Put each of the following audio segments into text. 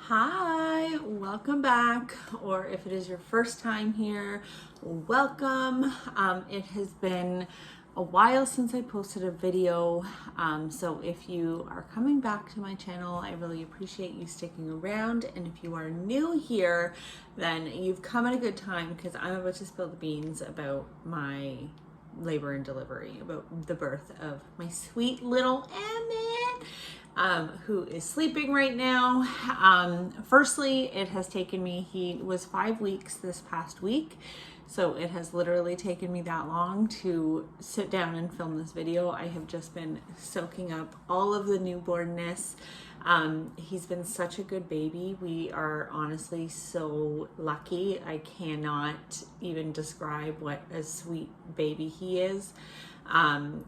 Hi, welcome back, or if it is your first time here, welcome. It has been a while since I posted a video, so if you are coming back to my channel, I really appreciate you sticking around, and if you are new here, then you've come at a good time because I'm about to spill the beans about my labor and delivery, about the birth of my sweet little Emmett. Who is sleeping right now. Firstly, it has taken me, he was 5 weeks this past week. So it has literally taken me that long to sit down and film this video. I have just been soaking up all of the newbornness. He's been such a good baby. We are honestly so lucky. I cannot even describe what a sweet baby he is.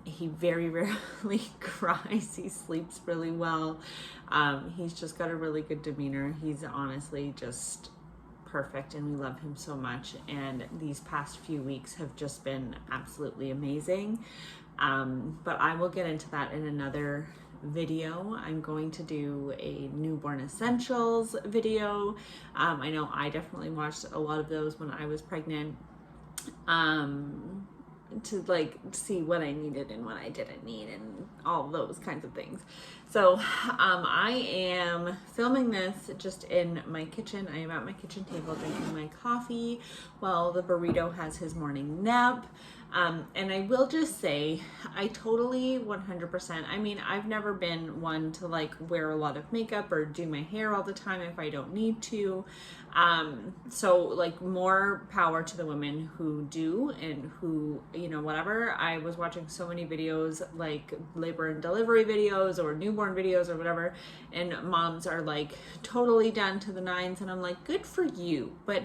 He very rarely cries. He sleeps really well. He's just got a really good demeanor. He's honestly just perfect and we love him so much. And these past few weeks have just been absolutely amazing. But I will get into that in another video. I'm going to do a newborn essentials video. I know I definitely watched a lot of those when I was pregnant. To like see what I needed and what I didn't need and all those kinds of things. So I am filming this just in my kitchen. I am at my kitchen table drinking my coffee while the burrito has his morning nap. And I will just say, I totally 100%, I mean, I've never been one to like wear a lot of makeup or do my hair all the time if I don't need to. So like more power to the women who do and who, you know, whatever. I was watching so many videos like labor and delivery videos or newborn videos or whatever, and moms are like totally done to the nines, and I'm like, good for you. But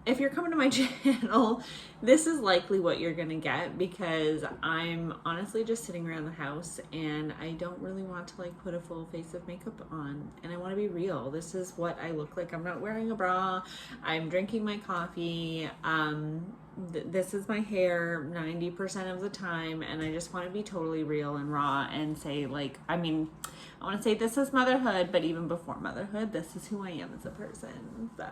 if you're coming to my channel, this is likely what you're gonna get because I'm honestly just sitting around the house and I don't really want to like put a full face of makeup on, and I want to be real. This is what I look like. I'm not wearing a bra. I'm drinking my coffee. This is my hair 90% of the time, and I just want to be totally real and raw and say like, I mean, I want to say this is motherhood, but even before motherhood, this is who I am as a person. So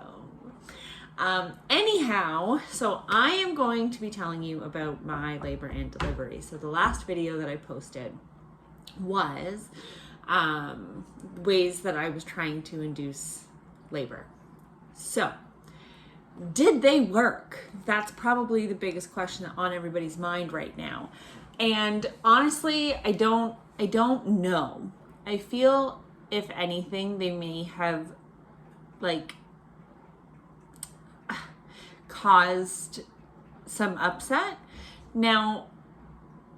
anyhow, so I am going to be telling you about my labor and delivery. So the last video that I posted was ways that I was trying to induce labor. So did they work? That's probably the biggest question on everybody's mind right now. And honestly, I don't know. I feel if anything, they may have like caused some upset. Now,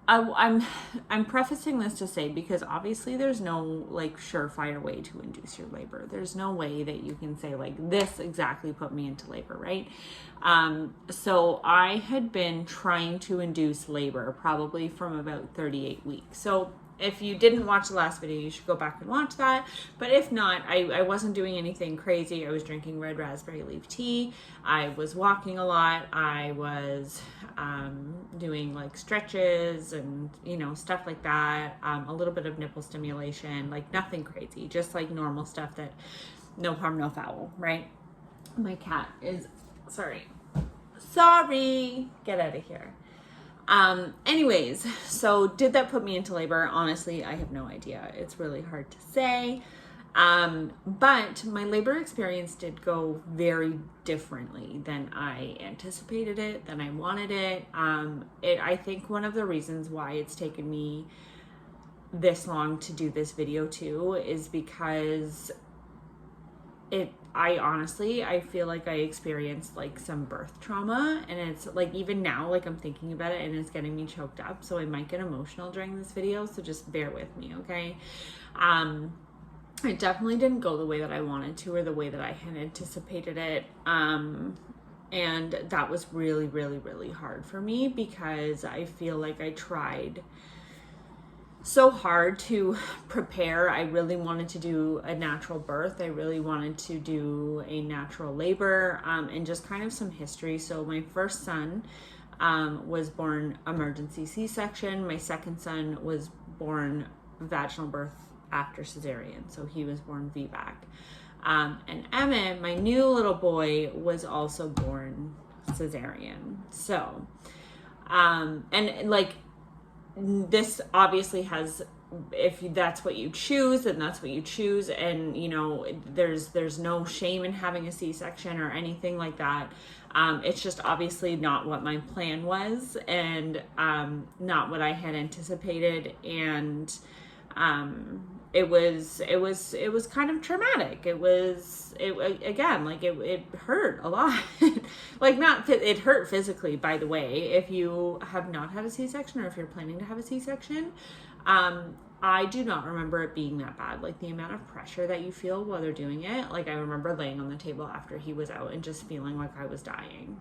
I'm prefacing this to say, because obviously there's no like surefire way to induce your labor. There's no way that you can say like this exactly put me into labor, right? So I had been trying to induce labor probably from about 38 weeks. So if you didn't watch the last video, you should go back and watch that. But if not, I wasn't doing anything crazy. I was drinking red raspberry leaf tea. I was walking a lot. I was doing like stretches and, you know, stuff like that. A little bit of nipple stimulation, like nothing crazy, just like normal stuff that no harm, no foul, right? My cat is, sorry, get out of here. Anyways, so did that put me into labor? Honestly, I have no idea. It's really hard to say. But my labor experience did go very differently than I anticipated it, than I wanted it. I think one of the reasons why it's taken me this long to do this video too is because I feel like I experienced like some birth trauma, and it's like even now like I'm thinking about it and it's getting me choked up, so I might get emotional during this video, so just bear with me, okay? It definitely didn't go the way that I wanted to or the way that I had anticipated it, and that was really, really, really hard for me because I feel like I tried so hard to prepare. I really wanted to do a natural birth. I really wanted to do a natural labor, and just kind of some history. So my first son was born emergency C-section. My second son was born vaginal birth after cesarean. So he was born VBAC. And Emmett, my new little boy, was also born cesarean. So, and like, this obviously has, if that's what you choose, then that's what you choose. And, you know, there's no shame in having a C-section or anything like that. It's just obviously not what my plan was, and not what I had anticipated. And it was kind of traumatic. Again, like it hurt a lot. Like, it hurt physically, by the way. If you have not had a C-section, or if you're planning to have a C-section, I do not remember it being that bad. Like, the amount of pressure that you feel while they're doing it. Like, I remember laying on the table after he was out and just feeling like I was dying.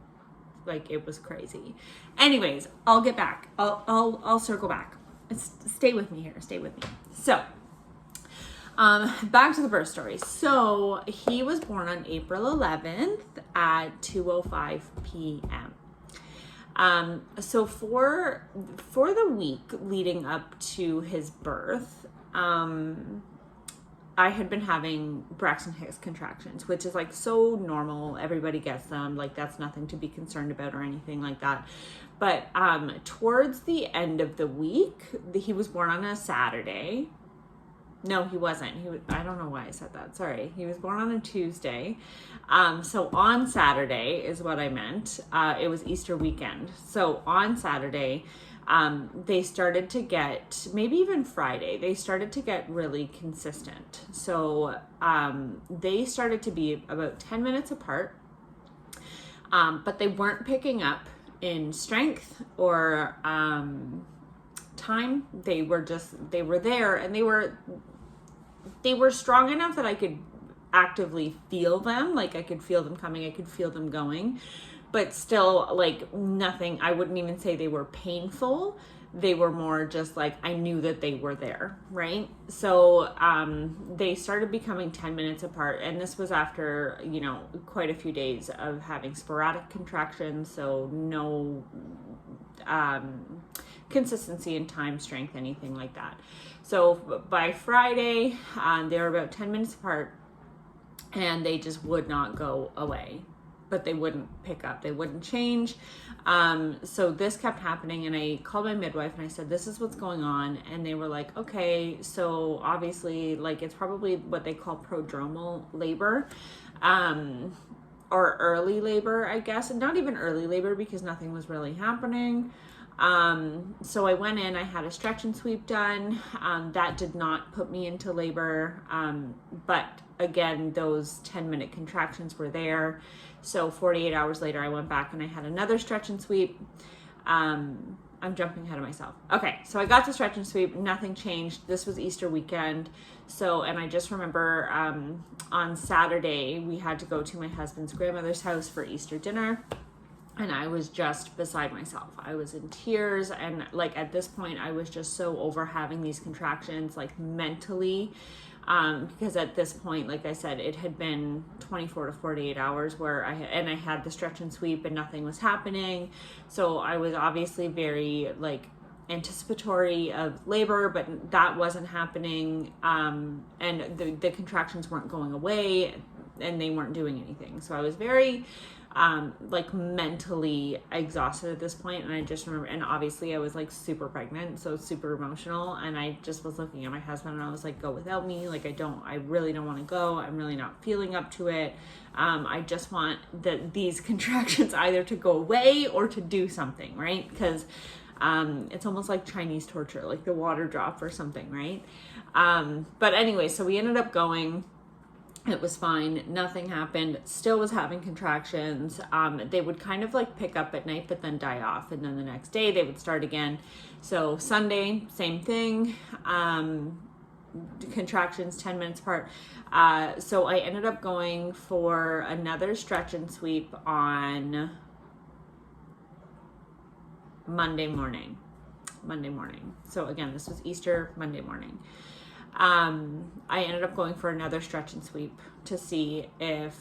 Like, it was crazy. Anyways, I'll get back. I'll circle back. Stay with me here. Stay with me. So, back to the birth story. So he was born on April 11th at 2:05 p.m. So for the week leading up to his birth, I had been having Braxton Hicks contractions, which is like so normal. Everybody gets them. Like, that's nothing to be concerned about or anything like that. But towards the end of the week, he was born on a Saturday. No, he wasn't. I don't know why I said that. Sorry. He was born on a Tuesday. So on Saturday is what I meant. It was Easter weekend. So on Saturday, they started to get, maybe even Friday, they started to get really consistent. So they started to be about 10 minutes apart, but they weren't picking up in strength or time. They were there, and they were strong enough that I could actively feel them. Like, I could feel them coming, I could feel them going, but still, like, nothing. I wouldn't even say they were painful. They were more just like, I knew that they were there, right? So they started becoming 10 minutes apart, and this was after, you know, quite a few days of having sporadic contractions, so no consistency in time, strength, anything like that. So by Friday, they were about 10 minutes apart, and they just would not go away, but they wouldn't pick up, they wouldn't change. So this kept happening, and I called my midwife and I said, this is what's going on. And they were like, okay, so obviously, like, it's probably what they call prodromal labor, or early labor, I guess. And not even early labor, because nothing was really happening. So I went in, I had a stretch and sweep done. That did not put me into labor. But again, those 10-minute contractions were there. So 48 hours later, I went back and I had another stretch and sweep. I'm jumping ahead of myself. Okay, so I got to stretch and sweep, nothing changed. This was Easter weekend. So, and I just remember on Saturday, we had to go to my husband's grandmother's house for Easter dinner. And I was just beside myself. I was in tears. And like, at this point, I was just so over having these contractions, like, mentally. Because at this point, like I said, it had been 24 to 48 hours where I had the stretch and sweep and nothing was happening. So I was obviously very, like, anticipatory of labor, but that wasn't happening. And the contractions weren't going away, and they weren't doing anything. So I was very like, mentally exhausted at this point. And I just remember, and obviously I was, like, super pregnant, so super emotional, and I just was looking at my husband and I was like, go without me. Like, I really don't want to go. I'm really not feeling up to it. I just want these contractions either to go away or to do something, right? Because it's almost like Chinese torture, like the water drop or something, right? But anyway, so we ended up going. It was fine. Nothing happened. Still was having contractions. They would kind of, like, pick up at night, but then die off. And then the next day they would start again. So Sunday, same thing. Contractions 10 minutes apart. So I ended up going for another stretch and sweep on Monday morning. So again, this was Easter Monday morning. I ended up going for another stretch and sweep to see if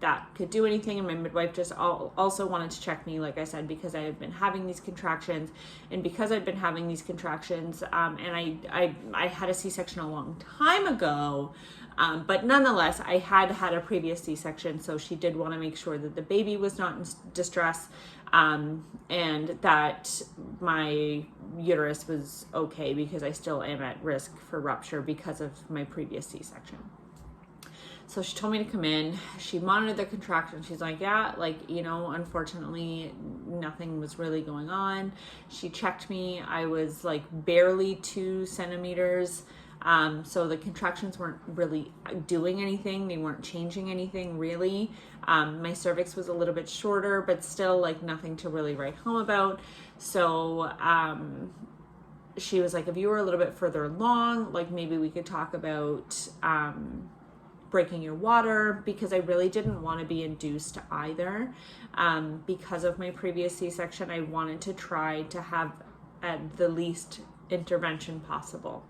that could do anything. And my midwife just also wanted to check me, like I said, because I had been having these contractions, and because I'd been having these contractions, and I had a C-section a long time ago, but nonetheless, I had had a previous C-section, so she did want to make sure that the baby was not in distress, and that my uterus was okay, because I still am at risk for rupture because of my previous C-section. So she told me to come in. She monitored the contraction. She's like, yeah, like, you know, unfortunately, nothing was really going on. She checked me. I was like barely 2 centimeters. So the contractions weren't really doing anything. They weren't changing anything really. My cervix was a little bit shorter, but still like nothing to really write home about. So, she was like, if you were a little bit further along, like maybe we could talk about, breaking your water, because I really didn't want to be induced either. Because of my previous C-section, I wanted to try to have at the least intervention possible.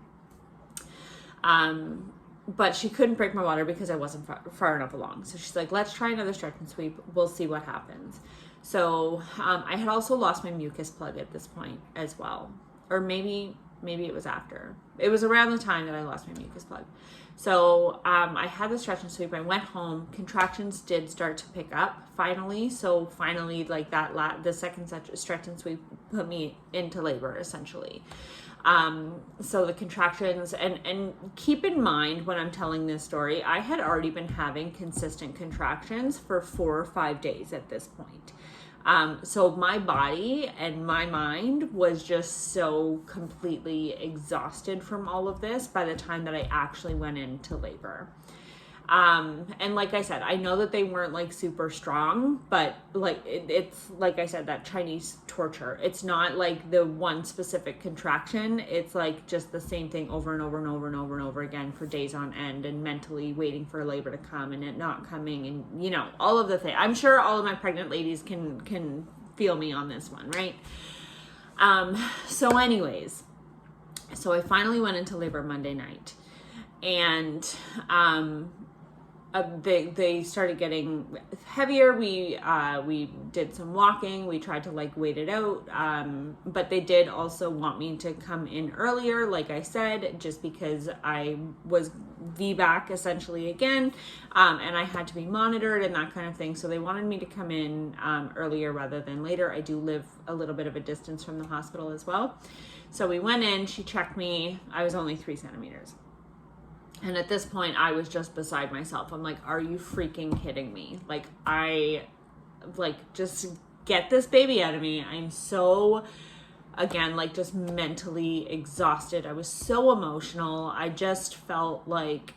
But she couldn't break my water because I wasn't far enough along. So she's like, let's try another stretch and sweep. We'll see what happens. So I had also lost my mucus plug at this point as well. Or maybe it was after. It was around the time that I lost my mucus plug. So I had the stretch and sweep. I went home. Contractions did start to pick up finally. So finally, like the second stretch and sweep put me into labor essentially. So the contractions, and keep in mind when I'm telling this story, I had already been having consistent contractions for 4 or 5 days at this point. So my body and my mind was just so completely exhausted from all of this by the time that I actually went into labor. And like I said, I know that they weren't like super strong, but like it's like I said, that Chinese torture. It's not like the one specific contraction. It's like just the same thing over and over and over and over and over again for days on end, and mentally waiting for labor to come and it not coming, and you know, all of the things. I'm sure all of my pregnant ladies can feel me on this one, right? So anyways, so I finally went into labor Monday night, and they started getting heavier. We did some walking. We tried to like wait it out. But they did also want me to come in earlier, like I said, just because I was VBAC essentially again. And I had to be monitored and that kind of thing. So they wanted me to come in earlier rather than later. I do live a little bit of a distance from the hospital as well. So we went in, she checked me. I was only 3 centimeters. And at this point, I was just beside myself. I'm like, are you freaking kidding me? Like, just get this baby out of me. I'm so, again, like just mentally exhausted. I was so emotional. I just felt like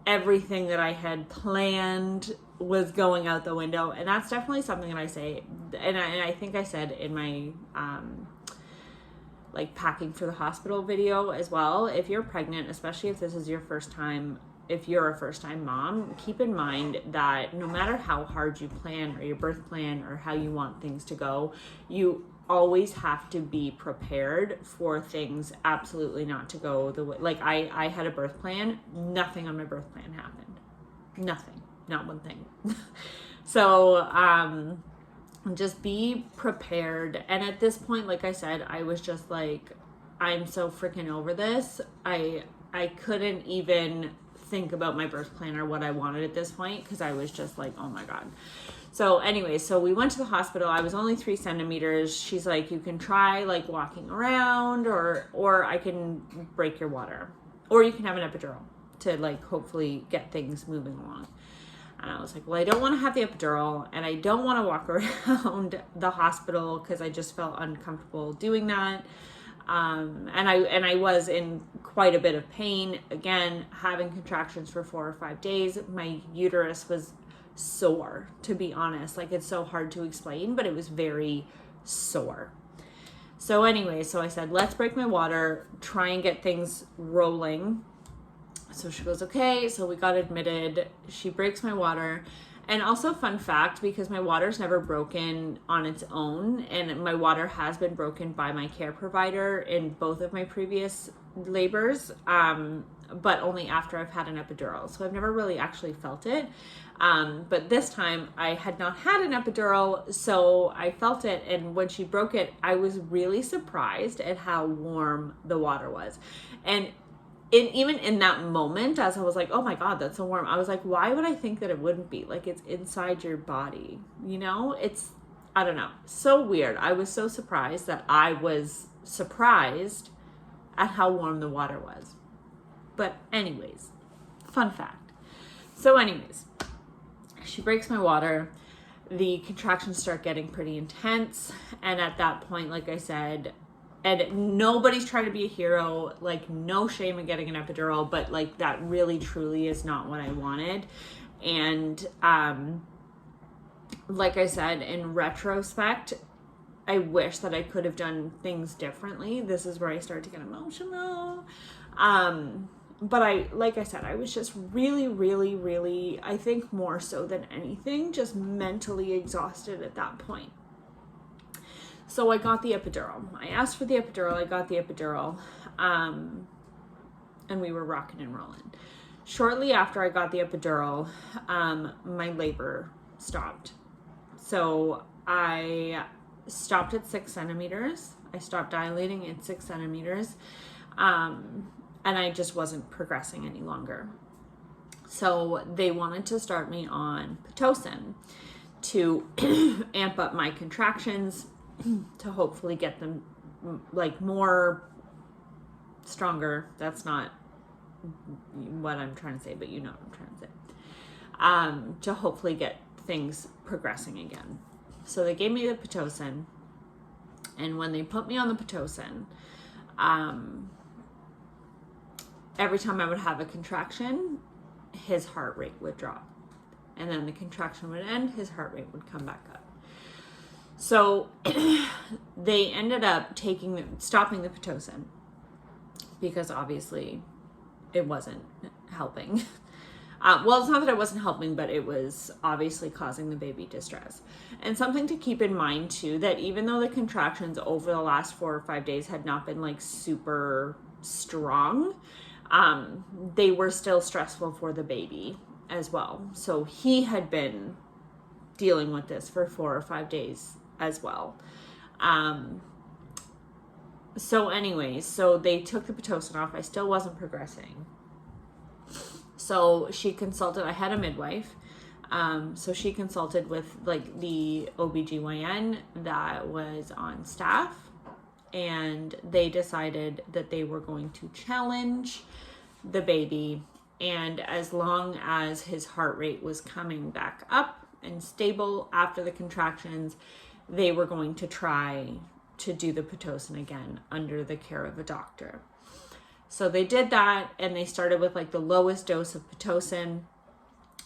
everything that I had planned was going out the window. And that's definitely something that I say. And I think I said in my, like packing for the hospital video as well. If you're pregnant, especially if this is your first time, if you're a first-time mom, keep in mind that no matter how hard you plan, or your birth plan, or how you want things to go, you always have to be prepared for things absolutely not to go the way. Like I had a birth plan. Nothing on my birth plan happened. Nothing. Not one thing. So, just be prepared. And at this point, like I said, I was just like, I'm so freaking over this. I couldn't even think about my birth plan or what I wanted at this point, because I was just like, oh my God. So anyway, so we went to the hospital. I was only 3 centimeters. She's like, you can try like walking around, or I can break your water, or you can have an epidural to like hopefully get things moving along. And I was like, well, I don't want to have the epidural, and I don't want to walk around the hospital because I just felt uncomfortable doing that. And I was in quite a bit of pain. Again, having contractions for 4 or 5 days. My uterus was sore, to be honest. Like, it's so hard to explain, but it was very sore. So anyway, so I said, let's break my water, try and get things rolling. So she goes, okay. So we got admitted. She breaks my water. And also, fun fact, because my water's never broken on its own, and my water has been broken by my care provider in both of my previous labors. but only after I've had an epidural. So I've never really actually felt it. But this time I had not had an epidural, so I felt it. And when she broke it, I was really surprised at how warm the water was. And even in that moment, as I was like, oh my God, that's so warm, I was like, why would I think that it wouldn't be? Like, it's inside your body, you know? I don't know, so weird. I was so surprised that I was surprised at how warm the water was. But anyways, fun fact. So anyways, she breaks my water. The contractions start getting pretty intense. And at that point, like I said, and nobody's trying to be a hero, like no shame in getting an epidural, but like that really truly is not what I wanted. And like I said, in retrospect, I wish that I could have done things differently. This is where I start to get emotional. But like I said, I was just really, really, really, I think more so than anything, just mentally exhausted at that point. So I got the epidural. I asked for the epidural. I got the epidural. And we were rocking and rolling. Shortly after I got the epidural, my labor stopped. So I stopped at 6 centimeters. I stopped dilating at 6 centimeters. And I just wasn't progressing any longer. So they wanted to start me on Pitocin to amp up my contractions, to hopefully get them like more stronger. That's not what I'm trying to say, but you know what I'm trying to say. To hopefully get things progressing again. So they gave me the Pitocin, and when they put me on the Pitocin, every time I would have a contraction, his heart rate would drop. And then the contraction would end, his heart rate would come back up. So they ended up stopping the Pitocin because obviously it wasn't helping. Well, it's not that it wasn't helping, but it was obviously causing the baby distress. And something to keep in mind too, that even though the contractions over the last 4 or 5 days had not been like super strong, they were still stressful for the baby as well. So he had been dealing with this for 4 or 5 days as well. So anyways, so they took the Pitocin off. I still wasn't progressing. So she consulted, I had a midwife. So she consulted with like the OBGYN that was on staff, and they decided that they were going to challenge the baby. And as long as his heart rate was coming back up and stable after the contractions, they were going to try to do the Pitocin again under the care of a doctor. So they did that, and they started with like the lowest dose of Pitocin.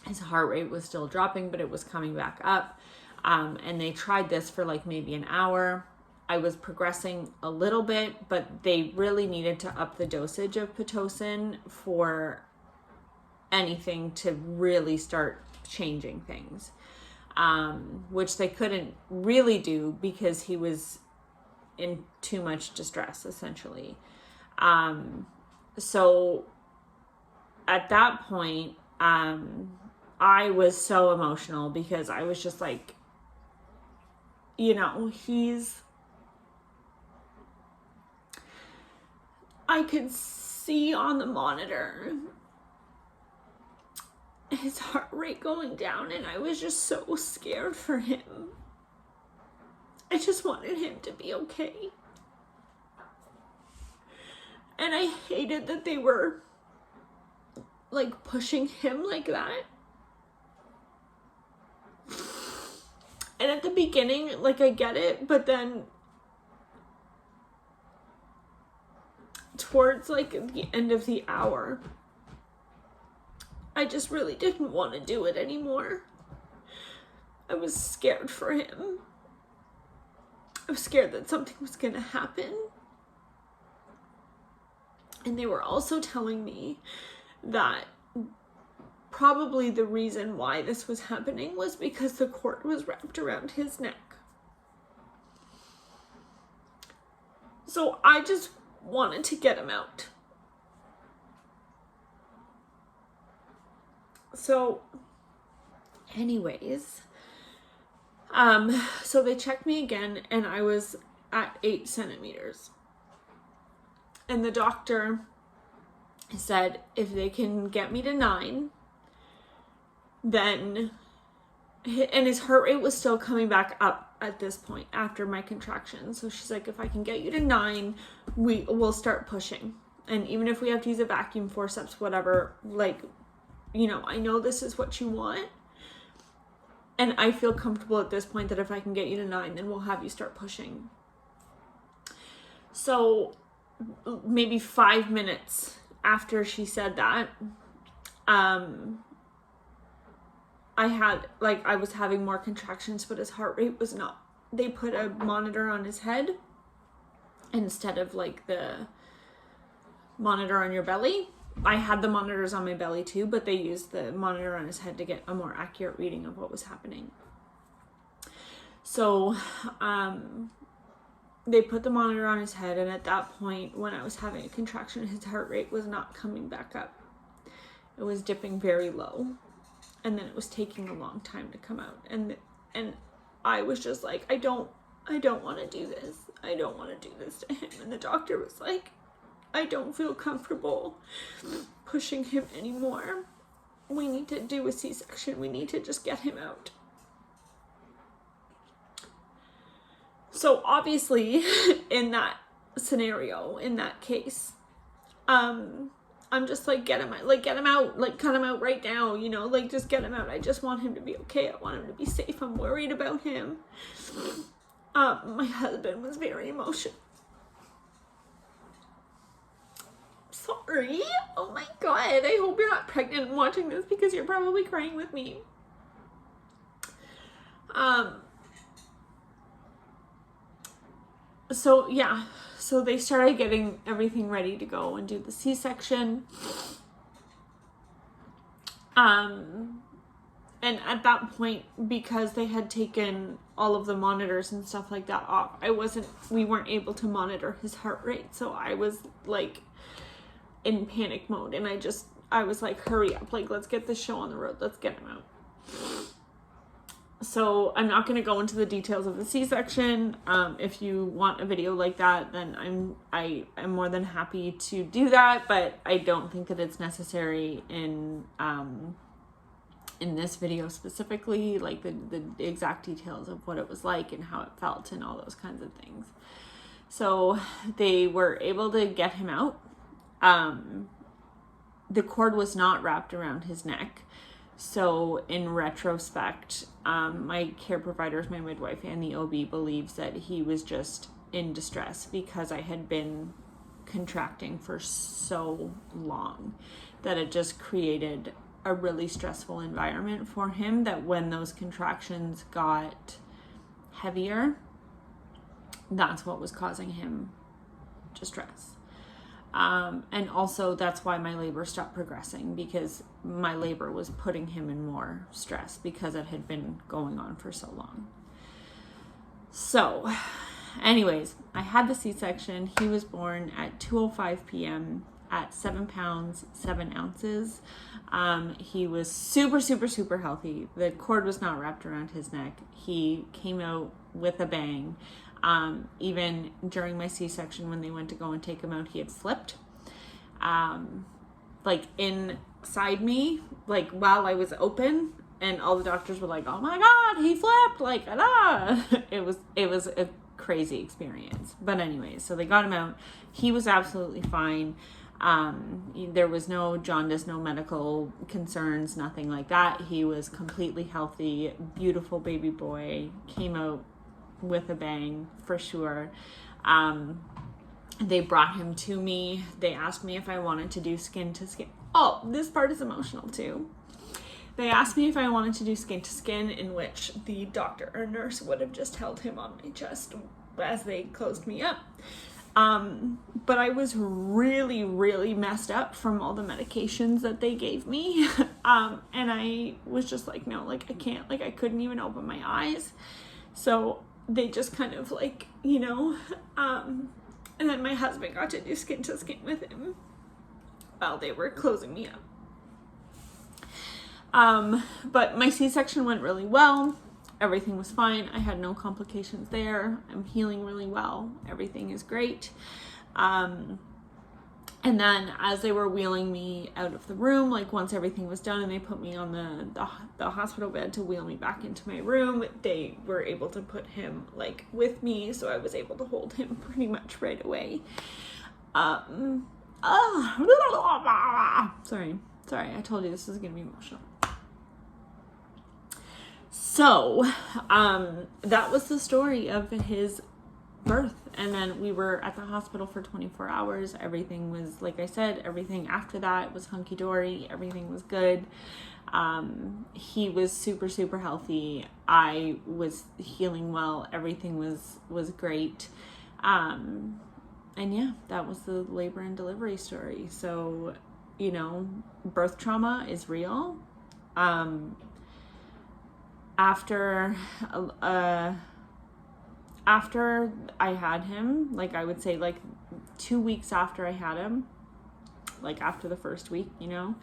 His heart rate was still dropping, but it was coming back up. And they tried this for like maybe an hour. I was progressing a little bit, but they really needed to up the dosage of Pitocin for anything to really start changing things, which they couldn't really do because he was in too much distress, essentially. So at that point, I was so emotional because I was just like, you know, I could see on the monitor his heart rate going down, and I was just so scared for him. I just wanted him to be okay. And I hated that they were like pushing him like that. And at the beginning, like, I get it, but then towards like the end of the hour, I just really didn't want to do it anymore. I was scared for him. I was scared that something was going to happen. And they were also telling me that probably the reason why this was happening was because the cord was wrapped around his neck. So I just wanted to get him out. So anyways, so they checked me again and I was at 8 centimeters. And the doctor said if they can get me to 9, then, and his heart rate was still coming back up at this point after my contraction. So she's like, if I can get you to 9, we'll start pushing. And even if we have to use a vacuum, forceps, whatever, like, you know, I know this is what you want. And I feel comfortable at this point that if I can get you to 9, then we'll have you start pushing. So maybe 5 minutes after she said that, I was having more contractions, but his heart rate was not. They put a monitor on his head instead of like the monitor on your belly. I had the monitors on my belly too, but they used the monitor on his head to get a more accurate reading of what was happening. So, they put the monitor on his head, and at that point, when I was having a contraction, his heart rate was not coming back up. It was dipping very low, and then it was taking a long time to come out. And I was just like, I don't want to do this. I don't want to do this to him. And the doctor was like, I don't feel comfortable pushing him anymore. We need to do a C-section. We need to just get him out. So obviously, in that scenario, in that case, I'm just like, get him out, like cut him out right now, you know, like just get him out. I just want him to be okay. I want him to be safe. I'm worried about him. My husband was very emotional. Sorry. Oh my God. I hope you're not pregnant and watching this because you're probably crying with me. So yeah, so they started getting everything ready to go and do the C-section. And at that point, because they had taken all of the monitors and stuff like that off, we weren't able to monitor his heart rate. So I was like in panic mode, and I was like, hurry up, like, let's get this show on the road. Let's get him out. So I'm not going to go into the details of the C-section. If you want a video like that, then I am more than happy to do that, but I don't think that it's necessary in this video specifically, like the exact details of what it was like and how it felt and all those kinds of things. So they were able to get him out. The cord was not wrapped around his neck. So in retrospect, my care providers, my midwife, and the OB believes that he was just in distress because I had been contracting for so long that it just created a really stressful environment for him, that when those contractions got heavier, that's what was causing him distress. And also that's why my labor stopped progressing, because my labor was putting him in more stress because it had been going on for so long. So anyways, I had the C-section. He was born at 2:05 p.m. at 7 pounds, 7 ounces. He was super, super, super healthy. The cord was not wrapped around his neck. He came out with a bang. Even during my C-section, when they went to go and take him out, he had flipped, like inside me, like while I was open, and all the doctors were like, oh my God, he flipped, like, ah. It was a crazy experience. But anyways, so they got him out. He was absolutely fine. There was no jaundice, no medical concerns, nothing like that. He was completely healthy, beautiful baby boy, came out with a bang for sure. They brought him to me. They asked me if I wanted to do skin to skin. Oh, this part is emotional too. They asked me if I wanted to do skin to skin, in which the doctor or nurse would have just held him on my chest as they closed me up. But I was really, really messed up from all the medications that they gave me. And I was just like, no, like I can't, like I couldn't even open my eyes. So they just kind of like, you know, and then my husband got to do skin to skin with him while they were closing me up. But my C-section went really well. Everything was fine. I had no complications there. I'm healing really well. Everything is great. And then as they were wheeling me out of the room, like once everything was done and they put me on the hospital bed to wheel me back into my room, they were able to put him like with me. So I was able to hold him pretty much right away. Sorry, I told you this was gonna be emotional. So, that was the story of his birth. And then we were at the hospital for 24 hours. Everything was, like I said, everything after that was hunky-dory. Everything was good. He was super, super healthy. I was healing well. Everything was great. And yeah, that was the labor and delivery story. So, you know, birth trauma is real. After I had him, like I would say like 2 weeks after I had him, like after the first week, you know,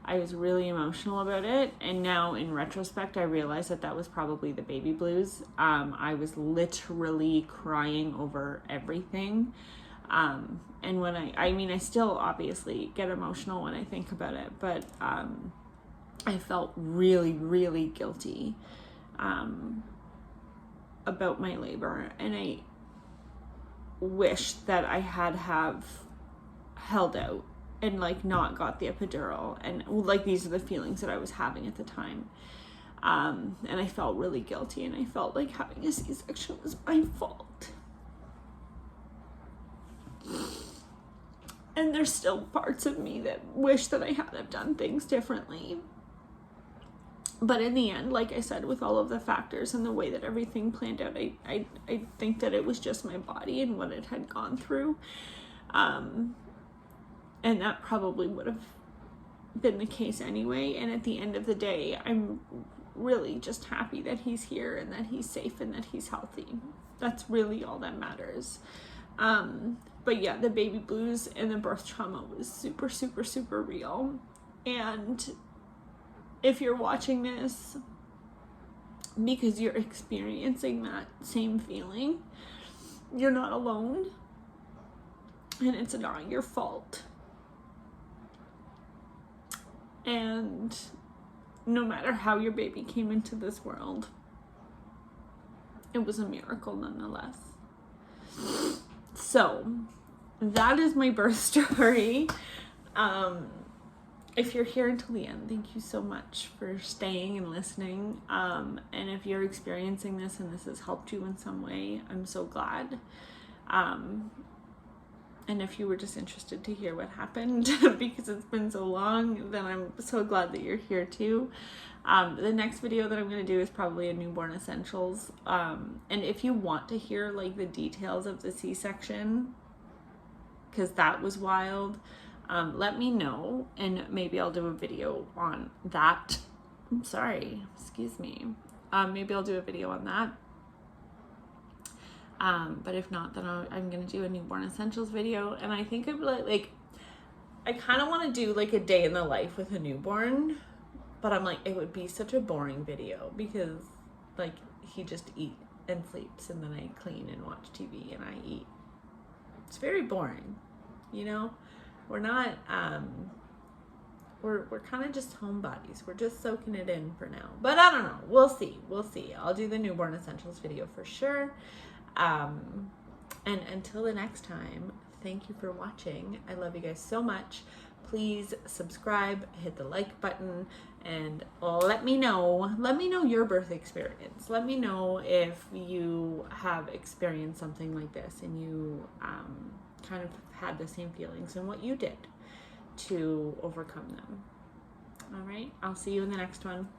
I was really emotional about it. And now in retrospect, I realized that was probably the baby blues. I was literally crying over everything. And when I still obviously get emotional when I think about it, but, I felt really, really guilty, about my labor, and I wish that I had held out and like not got the epidural, and like these are the feelings that I was having at the time. And I felt really guilty, and I felt like having a C-section was my fault. And there's still parts of me that wish that I had have done things differently. But in the end, like I said, with all of the factors and the way that everything planned out, I think that it was just my body and what it had gone through. And that probably would have been the case anyway. And at the end of the day, I'm really just happy that he's here and that he's safe and that he's healthy. That's really all that matters. But yeah, the baby blues and the birth trauma was super, super, super real. And if you're watching this because you're experiencing that same feeling, you're not alone, and it's not your fault. And no matter how your baby came into this world, it was a miracle nonetheless. So that is my birth story. If you're here until the end, thank you so much for staying and listening. And if you're experiencing this and this has helped you in some way, I'm so glad. And if you were just interested to hear what happened because it's been so long, then I'm so glad that you're here too. The next video that I'm going to do is probably a newborn essentials. And if you want to hear like the details of the C-section, because that was wild, let me know, and maybe I'll do a video on that. I'm sorry, excuse me. Maybe I'll do a video on that. But if not, then I'm gonna do a newborn essentials video, and I think I kind of want to do like a day in the life with a newborn, but I'm like, it would be such a boring video because like he just eats and sleeps, and then I clean and watch TV and I eat. It's very boring, you know. We're not, we're kind of just homebodies. We're just soaking it in for now. But I don't know. We'll see. I'll do the newborn essentials video for sure. And until the next time, thank you for watching. I love you guys so much. Please subscribe, hit the like button, and let me know your birth experience. Let me know if you have experienced something like this and you, kind of had the same feelings and what you did to overcome them. All right, I'll see you in the next one.